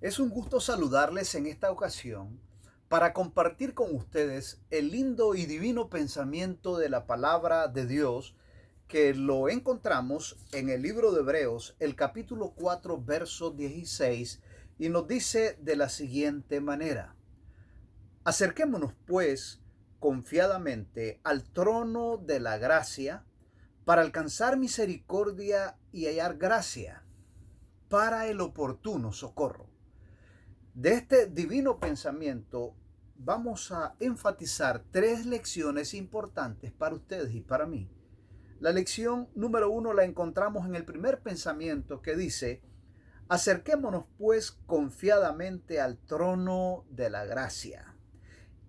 Es un gusto saludarles en esta ocasión para compartir con ustedes el lindo y divino pensamiento de la palabra de Dios que lo encontramos en el libro de Hebreos, el capítulo 4, verso 16, y nos dice de la siguiente manera: acerquémonos pues confiadamente al trono de la gracia para alcanzar misericordia y hallar gracia para el oportuno socorro. De este divino pensamiento vamos a enfatizar tres lecciones importantes para ustedes y para mí. La lección número uno la encontramos en el primer pensamiento que dice: acerquémonos pues confiadamente al trono de la gracia.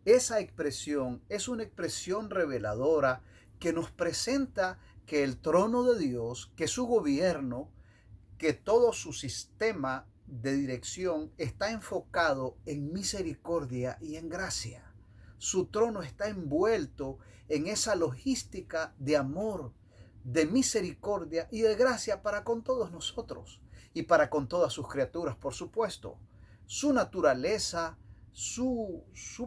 Esa expresión es una expresión reveladora que nos presenta que el trono de Dios, que su gobierno, que todo su sistema de dirección está enfocado en misericordia y en gracia. Su trono está envuelto en esa logística de amor, de misericordia y de gracia para con todos nosotros y para con todas sus criaturas, por supuesto. Su naturaleza, su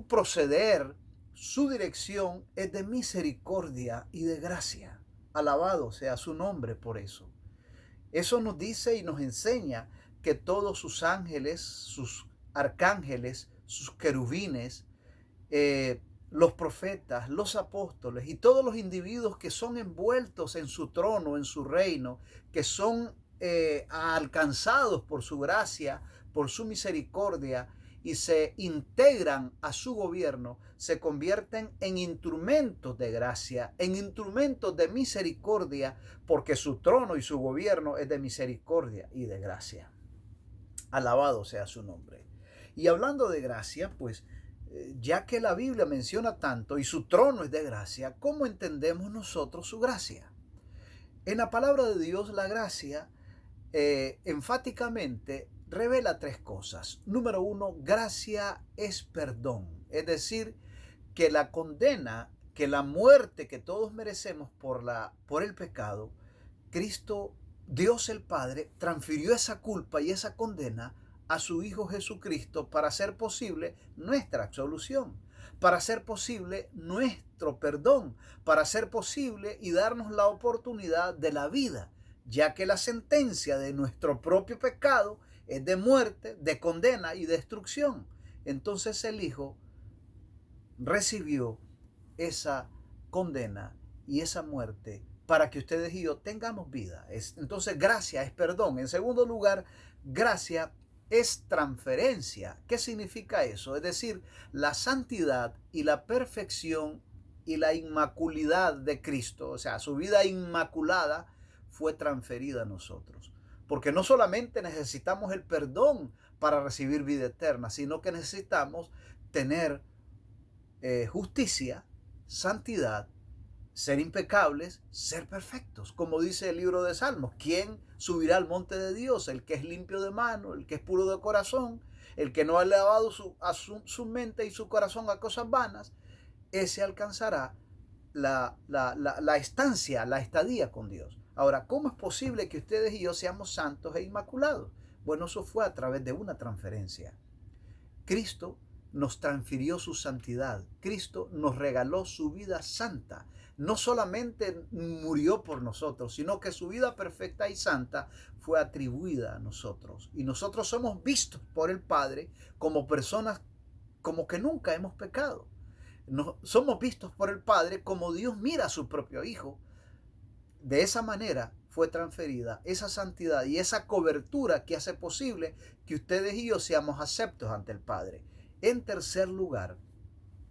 proceder, su dirección es de misericordia y de gracia. Alabado sea su nombre por eso. Eso nos dice y nos enseña que todos sus ángeles, sus arcángeles, sus querubines, los profetas, los apóstoles y todos los individuos que son envueltos en su trono, en su reino, que son alcanzados por su gracia, por su misericordia y se integran a su gobierno, se convierten en instrumentos de gracia, en instrumentos de misericordia, porque su trono y su gobierno es de misericordia y de gracia. Alabado sea su nombre. Y hablando de gracia, pues ya que la Biblia menciona tanto y su trono es de gracia, ¿cómo entendemos nosotros su gracia? En la palabra de Dios, la gracia enfáticamente revela tres cosas. Número uno, gracia es perdón. Es decir, que la condena, que la muerte que todos merecemos por el pecado, Cristo, Dios el Padre, transfirió esa culpa y esa condena a su Hijo Jesucristo para hacer posible nuestra absolución, para hacer posible nuestro perdón, para hacer posible y darnos la oportunidad de la vida, ya que la sentencia de nuestro propio pecado es de muerte, de condena y destrucción. Entonces el Hijo recibió esa condena y esa muerte para que ustedes y yo tengamos vida. Entonces, gracia es perdón. En segundo lugar, gracia es transferencia. ¿Qué significa eso? Es decir, la santidad y la perfección y la inmaculidad de Cristo, o sea, su vida inmaculada, fue transferida a nosotros. Porque no solamente necesitamos el perdón para recibir vida eterna, sino que necesitamos tener justicia, santidad, ser impecables, ser perfectos. Como dice el libro de Salmos: ¿quién subirá al monte de Dios? El que es limpio de mano, el que es puro de corazón, el que no ha elevado su mente y su corazón a cosas vanas, ese alcanzará la estancia, la estadía con Dios. Ahora, ¿cómo es posible que ustedes y yo seamos santos e inmaculados? Bueno, eso fue a través de una transferencia. Cristo nos transfirió su santidad. Cristo nos regaló su vida santa. No solamente murió por nosotros, sino que su vida perfecta y santa fue atribuida a nosotros. Y nosotros somos vistos por el Padre como personas como que nunca hemos pecado. Somos vistos por el Padre como Dios mira a su propio Hijo. De esa manera fue transferida esa santidad y esa cobertura que hace posible que ustedes y yo seamos aceptos ante el Padre. En tercer lugar,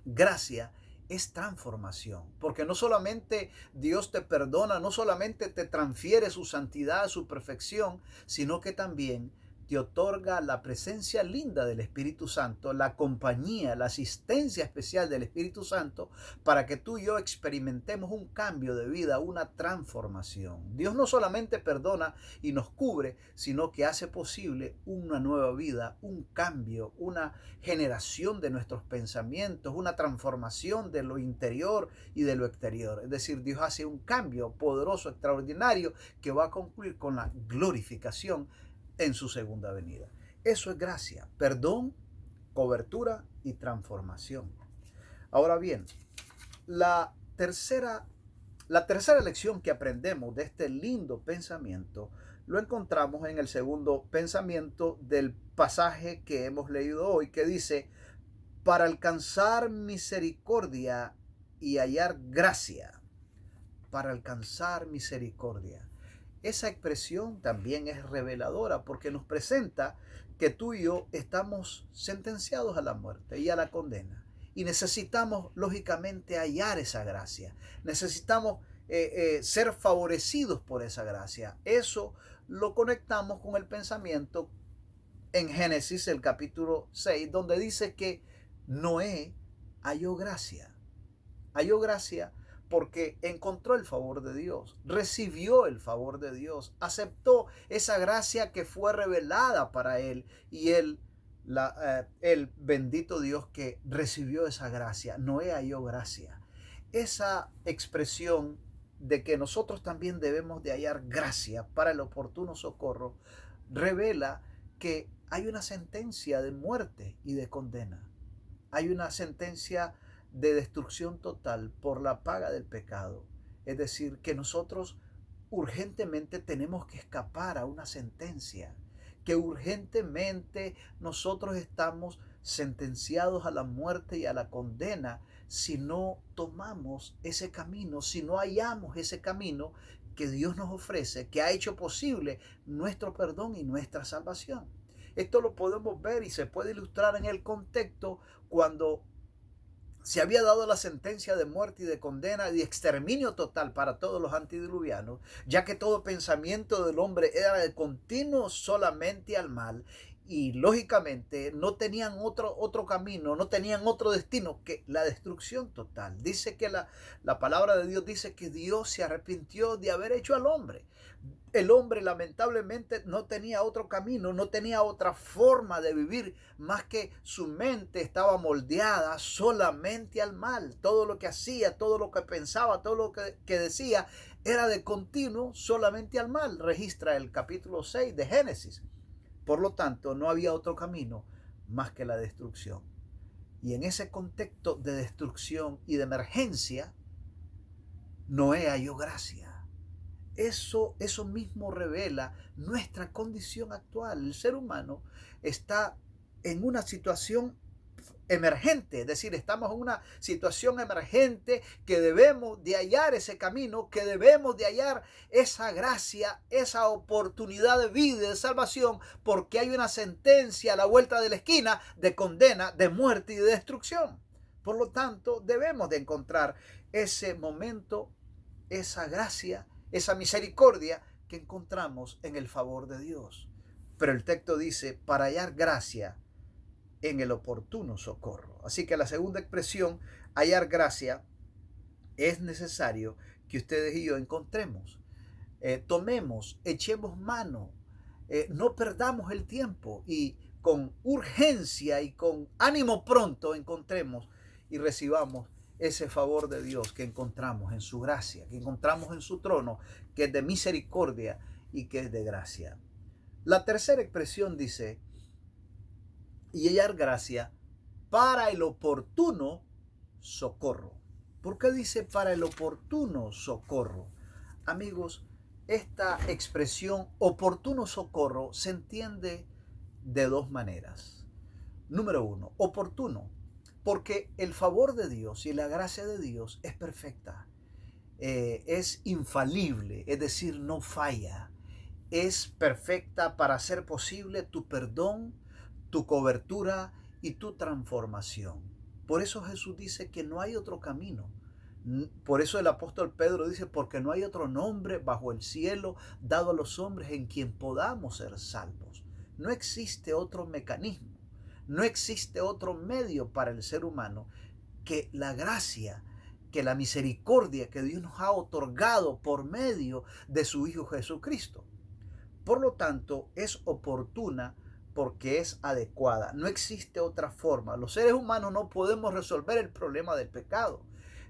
gracia es transformación, porque no solamente Dios te perdona, no solamente te transfiere su santidad, su perfección, sino que también te otorga la presencia linda del Espíritu Santo, la compañía, la asistencia especial del Espíritu Santo, para que tú y yo experimentemos un cambio de vida, una transformación. Dios no solamente perdona y nos cubre, sino que hace posible una nueva vida, un cambio, una generación de nuestros pensamientos, una transformación de lo interior y de lo exterior. Es decir, Dios hace un cambio poderoso, extraordinario, que va a concluir con la glorificación en su segunda venida. Eso es gracia, perdón, cobertura y transformación. Ahora bien, la tercera, la tercera lección que aprendemos de este lindo pensamiento lo encontramos en el segundo pensamiento del pasaje que hemos leído hoy, que dice, para alcanzar misericordia y hallar gracia. Para alcanzar misericordia. Esa expresión también es reveladora porque nos presenta que tú y yo estamos sentenciados a la muerte y a la condena. Y necesitamos, lógicamente, hallar esa gracia. Necesitamos ser favorecidos por esa gracia. Eso lo conectamos con el pensamiento en Génesis, el capítulo 6, donde dice que Noé halló gracia. Halló gracia porque encontró el favor de Dios, recibió el favor de Dios, aceptó esa gracia que fue revelada para él y él, el bendito Dios que recibió esa gracia. Noé halló gracia. Esa expresión de que nosotros también debemos de hallar gracia para el oportuno socorro revela que hay una sentencia de muerte y de condena. Hay una sentencia de destrucción total por la paga del pecado. Es decir, que nosotros urgentemente tenemos que escapar a una sentencia, que urgentemente nosotros estamos sentenciados a la muerte y a la condena si no tomamos ese camino, si no hallamos ese camino que Dios nos ofrece, que ha hecho posible nuestro perdón y nuestra salvación. Esto lo podemos ver y se puede ilustrar en el contexto cuando se había dado la sentencia de muerte y de condena y exterminio total para todos los antediluvianos, ya que todo pensamiento del hombre era de continuo solamente al mal y lógicamente no tenían otro camino, no tenían otro destino que la destrucción total. Dice que la palabra de Dios dice que Dios se arrepintió de haber hecho al hombre. El hombre lamentablemente no tenía otro camino, no tenía otra forma de vivir, más que su mente estaba moldeada solamente al mal. Todo lo que hacía, todo lo que pensaba, todo lo que decía era de continuo solamente al mal. Registra el capítulo 6 de Génesis. Por lo tanto, no había otro camino más que la destrucción. Y en ese contexto de destrucción y de emergencia, Noé halló gracia. Eso mismo revela nuestra condición actual. El ser humano está en una situación emergente, es decir, estamos en una situación emergente que debemos de hallar ese camino, que debemos de hallar esa gracia, esa oportunidad de vida y de salvación, porque hay una sentencia a la vuelta de la esquina de condena, de muerte y de destrucción. Por lo tanto, debemos de encontrar ese momento, esa gracia, esa misericordia que encontramos en el favor de Dios. Pero el texto dice, para hallar gracia en el oportuno socorro. Así que la segunda expresión, hallar gracia, es necesario que ustedes y yo encontremos. Tomemos, echemos mano, no perdamos el tiempo y con urgencia y con ánimo pronto encontremos y recibamos ese favor de Dios que encontramos en su gracia, que encontramos en su trono, que es de misericordia y que es de gracia. La tercera expresión dice, y hallar gracia para el oportuno socorro. ¿Por qué dice para el oportuno socorro? Amigos, esta expresión oportuno socorro se entiende de dos maneras. Número uno, oportuno, porque el favor de Dios y la gracia de Dios es perfecta, es infalible, es decir, no falla, es perfecta para hacer posible tu perdón, tu cobertura y tu transformación. Por eso Jesús dice que no hay otro camino. Por eso el apóstol Pedro dice, porque no hay otro nombre bajo el cielo dado a los hombres en quien podamos ser salvos. No existe otro mecanismo, no existe otro medio para el ser humano que la gracia, que la misericordia que Dios nos ha otorgado por medio de su Hijo Jesucristo. Por lo tanto, es oportuna porque es adecuada. No existe otra forma. Los seres humanos no podemos resolver el problema del pecado.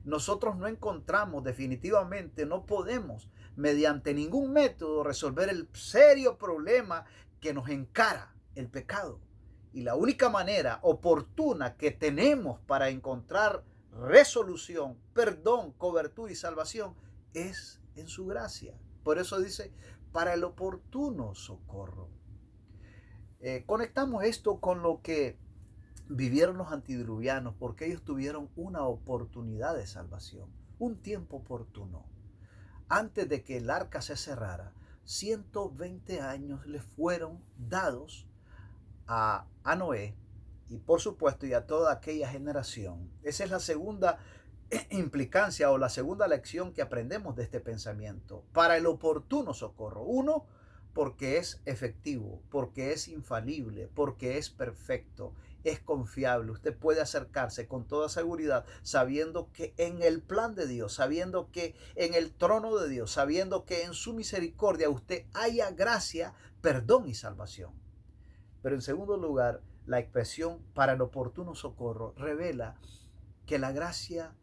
Nosotros no encontramos definitivamente, no podemos mediante ningún método resolver el serio problema que nos encara el pecado. Y la única manera oportuna que tenemos para encontrar resolución, perdón, cobertura y salvación es en su gracia. Por eso dice, para el oportuno socorro. Conectamos esto con lo que vivieron los antidiluvianos, porque ellos tuvieron una oportunidad de salvación, un tiempo oportuno. Antes de que el arca se cerrara, 120 años le fueron dados a Noé y por supuesto y a toda aquella generación. Esa es la segunda implicancia o la segunda lección que aprendemos de este pensamiento. Para el oportuno socorro. Uno, porque es efectivo, porque es infalible, porque es perfecto, es confiable. Usted puede acercarse con toda seguridad sabiendo que en el plan de Dios, sabiendo que en el trono de Dios, sabiendo que en su misericordia usted haya gracia, perdón y salvación. Pero en segundo lugar, la expresión para el oportuno socorro revela que la gracia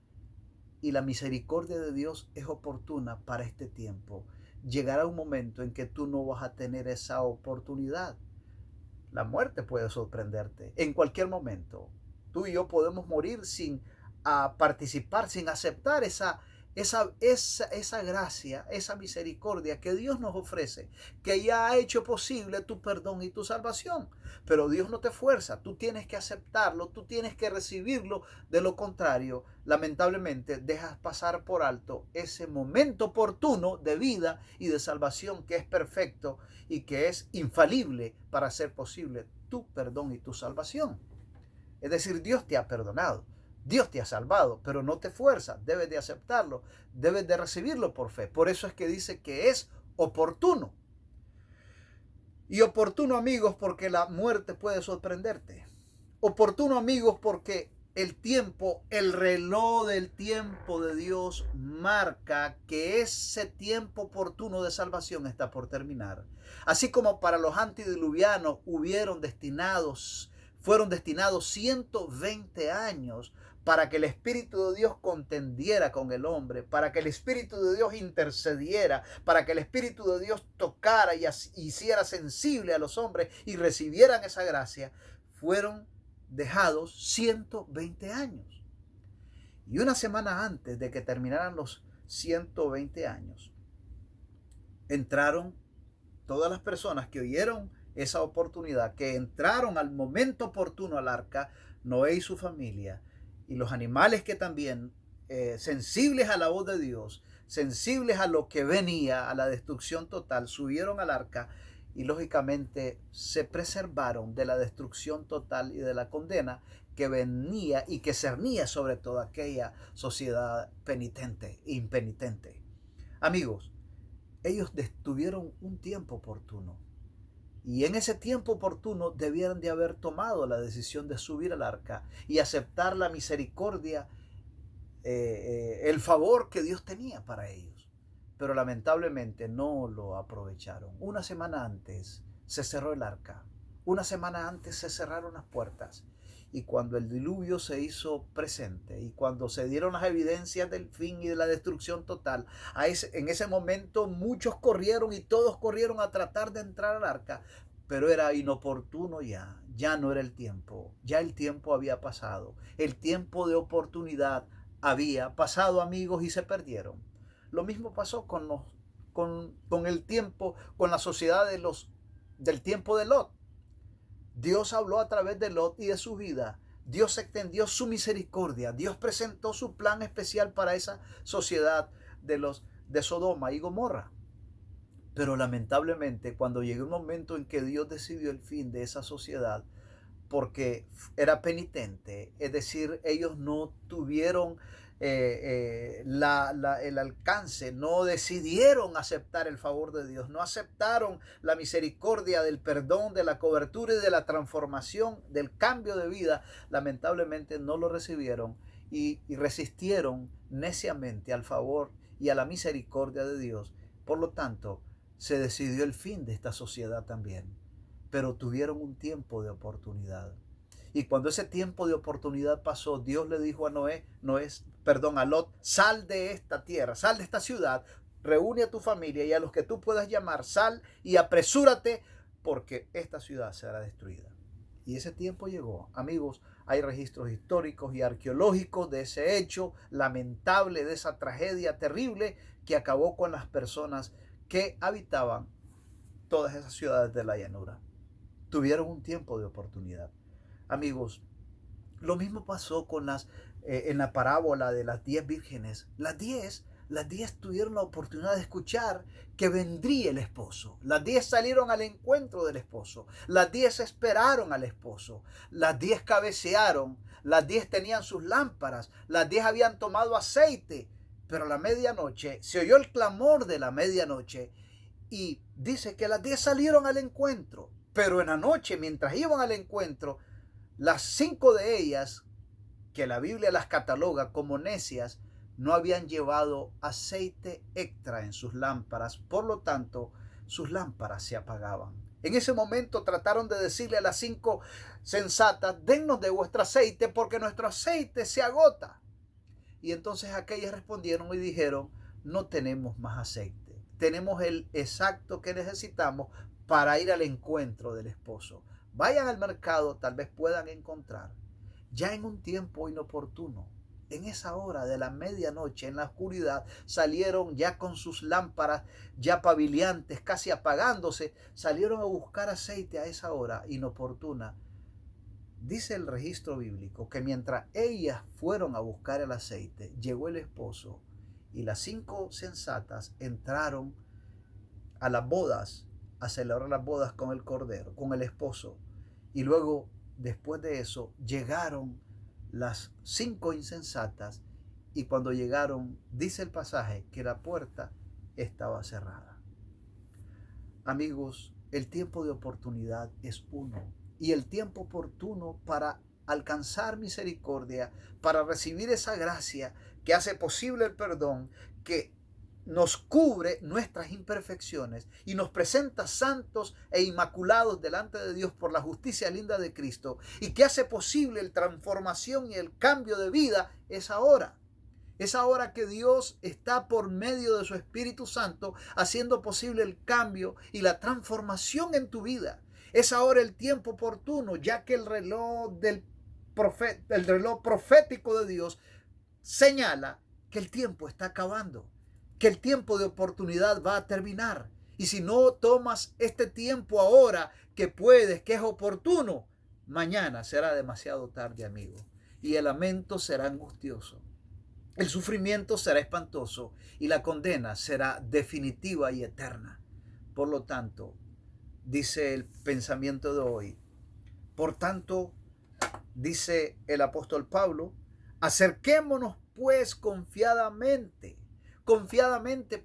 y la misericordia de Dios es oportuna para este tiempo. Llegará un momento en que tú no vas a tener esa oportunidad. La muerte puede sorprenderte en cualquier momento. Tú y yo podemos morir sin participar, sin aceptar esa gracia, esa misericordia que Dios nos ofrece, que ya ha hecho posible tu perdón y tu salvación. Pero Dios no te fuerza, tú tienes que aceptarlo, tú tienes que recibirlo. De lo contrario, lamentablemente, dejas pasar por alto ese momento oportuno de vida y de salvación que es perfecto y que es infalible para hacer posible tu perdón y tu salvación. Es decir, Dios te ha perdonado. Dios te ha salvado, pero no te fuerza, debes de aceptarlo, debes de recibirlo por fe. Por eso es que dice que es oportuno. Y oportuno, amigos, porque la muerte puede sorprenderte. Oportuno, amigos, porque el tiempo, el reloj del tiempo de Dios marca que ese tiempo oportuno de salvación está por terminar. Así como para los antediluvianos fueron destinados 120 años para que el Espíritu de Dios contendiera con el hombre, para que el Espíritu de Dios intercediera, para que el Espíritu de Dios tocara y hiciera sensible a los hombres y recibieran esa gracia, fueron dejados 120 años. Y una semana antes de que terminaran los 120 años, entraron todas las personas que oyeron esa oportunidad, que entraron al momento oportuno al arca, Noé y su familia, y los animales que también, sensibles a la voz de Dios, sensibles a lo que venía, a la destrucción total, subieron al arca y lógicamente se preservaron de la destrucción total y de la condena que venía y que cernía sobre toda aquella sociedad penitente e impenitente. Amigos, ellos tuvieron un tiempo oportuno. Y en ese tiempo oportuno debieran de haber tomado la decisión de subir al arca y aceptar la misericordia, el favor que Dios tenía para ellos. Pero lamentablemente no lo aprovecharon. Una semana antes se cerró el arca. Una semana antes se cerraron las puertas. Y cuando el diluvio se hizo presente y cuando se dieron las evidencias del fin y de la destrucción total, en ese momento muchos corrieron y todos corrieron a tratar de entrar al arca, pero era inoportuno ya no era el tiempo, ya el tiempo había pasado, el tiempo de oportunidad había pasado, amigos, y se perdieron. Lo mismo pasó con el tiempo, con la sociedad del tiempo de Lot. Dios habló a través de Lot y de su vida. Dios extendió su misericordia. Dios presentó su plan especial para esa sociedad de Sodoma y Gomorra. Pero lamentablemente, cuando llegó un momento en que Dios decidió el fin de esa sociedad, porque era penitente, es decir, ellos no tuvieron el alcance, no decidieron aceptar el favor de Dios, no aceptaron la misericordia del perdón, de la cobertura y de la transformación, del cambio de vida, lamentablemente no lo recibieron y resistieron neciamente al favor y a la misericordia de Dios. Por lo tanto, se decidió el fin de esta sociedad también, pero tuvieron un tiempo de oportunidad. Y cuando ese tiempo de oportunidad pasó, Dios le dijo a a Lot, sal de esta tierra, sal de esta ciudad, reúne a tu familia y a los que tú puedas llamar, sal y apresúrate porque esta ciudad será destruida. Y ese tiempo llegó. Amigos, hay registros históricos y arqueológicos de ese hecho lamentable, de esa tragedia terrible que acabó con las personas que habitaban todas esas ciudades de la llanura. Tuvieron un tiempo de oportunidad. Amigos, lo mismo pasó con en la parábola de las 10 vírgenes. Las 10 tuvieron la oportunidad de escuchar que vendría el esposo. Las 10 salieron al encuentro del esposo. Las 10 esperaron al esposo. Las 10 cabecearon. Las 10 tenían sus lámparas. Las 10 habían tomado aceite. Pero a la medianoche se oyó el clamor de la medianoche. Y dice que las 10 salieron al encuentro. Pero en la noche, mientras iban al encuentro, las 5 de ellas, que la Biblia las cataloga como necias, no habían llevado aceite extra en sus lámparas, por lo tanto, sus lámparas se apagaban. En ese momento trataron de decirle a las 5 sensatas: dennos de vuestro aceite porque nuestro aceite se agota. Y entonces aquellas respondieron y dijeron: no tenemos más aceite, tenemos el exacto que necesitamos para ir al encuentro del esposo. Vayan al mercado, tal vez puedan encontrar. Ya en un tiempo inoportuno, en esa hora de la medianoche, en la oscuridad, salieron ya con sus lámparas ya pavileantes, casi apagándose, salieron a buscar aceite a esa hora inoportuna. Dice el registro bíblico que mientras ellas fueron a buscar el aceite, llegó el esposo y las 5 sensatas entraron a las bodas, a celebrar las bodas con el cordero, con el esposo. Y luego, después de eso, llegaron las 5 insensatas, y cuando llegaron, dice el pasaje, que la puerta estaba cerrada. Amigos, el tiempo de oportunidad es uno, y el tiempo oportuno para alcanzar misericordia, para recibir esa gracia que hace posible el perdón, que nos cubre nuestras imperfecciones y nos presenta santos e inmaculados delante de Dios por la justicia linda de Cristo, y que hace posible la transformación y el cambio de vida, es ahora. Es ahora que Dios está por medio de su Espíritu Santo haciendo posible el cambio y la transformación en tu vida. Es ahora el tiempo oportuno, ya que el reloj profético de Dios señala que el tiempo está acabando, que el tiempo de oportunidad va a terminar. Y si no tomas este tiempo ahora, que puedes, que es oportuno, mañana será demasiado tarde, amigo. Y el lamento será angustioso. El sufrimiento será espantoso y la condena será definitiva y eterna. Por lo tanto, dice el pensamiento de hoy, por tanto, dice el apóstol Pablo, acerquémonos pues confiadamente,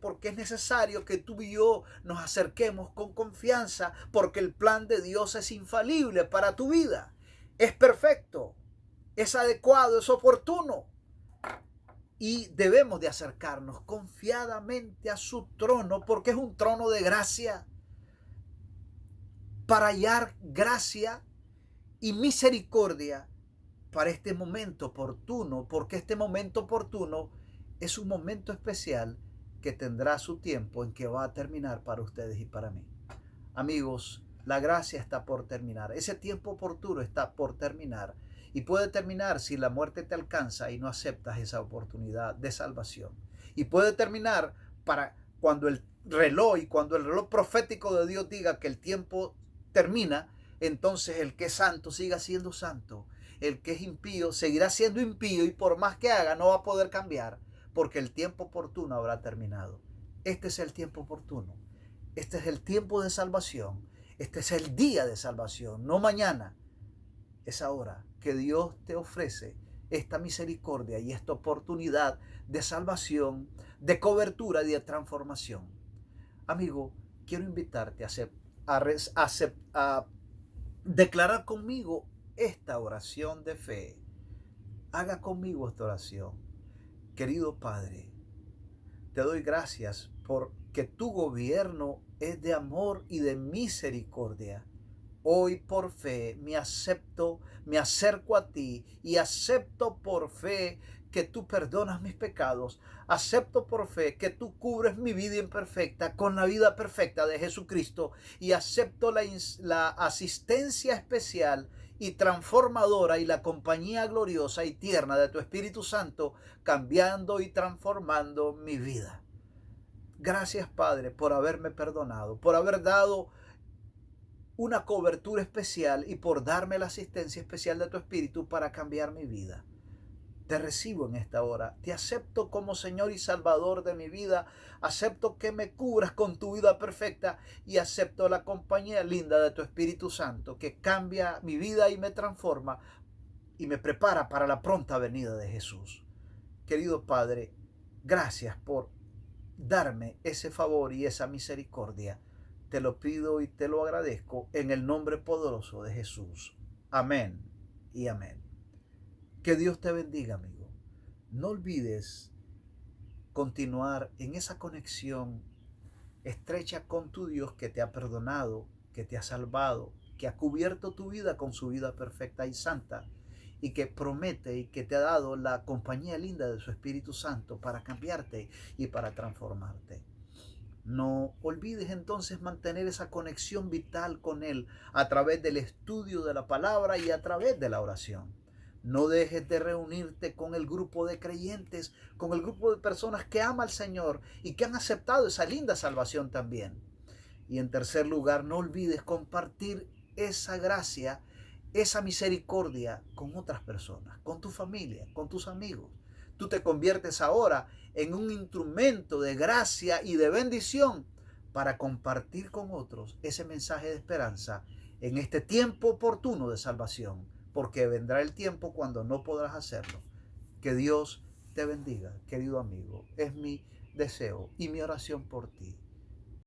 porque es necesario que tú y yo nos acerquemos con confianza, porque el plan de Dios es infalible para tu vida, es perfecto, es adecuado, es oportuno. Y debemos de acercarnos confiadamente a su trono, porque es un trono de gracia, para hallar gracia y misericordia para este momento oportuno, porque este momento oportuno es un momento especial que tendrá su tiempo en que va a terminar para ustedes y para mí. Amigos, la gracia está por terminar, ese tiempo oportuno está por terminar. Y puede terminar si la muerte te alcanza y no aceptas esa oportunidad de salvación. Y puede terminar para cuando el reloj profético de Dios diga que el tiempo termina, entonces el que es santo siga siendo santo. El que es impío seguirá siendo impío, y por más que haga no va a poder cambiar, porque el tiempo oportuno habrá terminado. Este es el tiempo oportuno. Este es el tiempo de salvación. Este es el día de salvación, no mañana. Es ahora que Dios te ofrece esta misericordia y esta oportunidad de salvación, de cobertura y de transformación. Amigo, quiero invitarte a declarar conmigo esta oración de fe. Haga conmigo esta oración. Querido Padre, te doy gracias porque tu gobierno es de amor y de misericordia Hoy por fe me acerco a ti y acepto por fe que tú perdonas mis pecados. Acepto por fe que tú cubres mi vida imperfecta con la vida perfecta de Jesucristo y acepto la asistencia especial y transformadora y la compañía gloriosa y tierna de tu Espíritu Santo, cambiando y transformando mi vida. Gracias, Padre, por haberme perdonado, por haber dado una cobertura especial y por darme la asistencia especial de tu Espíritu para cambiar mi vida. Te recibo en esta hora, te acepto como Señor y Salvador de mi vida, acepto que me cubras con tu vida perfecta y acepto la compañía linda de tu Espíritu Santo que cambia mi vida y me transforma y me prepara para la pronta venida de Jesús. Querido Padre, gracias por darme ese favor y esa misericordia. Te lo pido y te lo agradezco en el nombre poderoso de Jesús. Amén y amén. Que Dios te bendiga, amigo. No olvides continuar en esa conexión estrecha con tu Dios que te ha perdonado, que te ha salvado, que ha cubierto tu vida con su vida perfecta y santa y que promete y que te ha dado la compañía linda de su Espíritu Santo para cambiarte y para transformarte. No olvides entonces mantener esa conexión vital con Él a través del estudio de la palabra y a través de la oración. No dejes de reunirte con el grupo de creyentes, con el grupo de personas que ama al Señor y que han aceptado esa linda salvación también. Y en tercer lugar, no olvides compartir esa gracia, esa misericordia con otras personas, con tu familia, con tus amigos. Tú te conviertes ahora en un instrumento de gracia y de bendición para compartir con otros ese mensaje de esperanza en este tiempo oportuno de salvación, porque vendrá el tiempo cuando no podrás hacerlo. Que Dios te bendiga, querido amigo. Es mi deseo y mi oración por ti.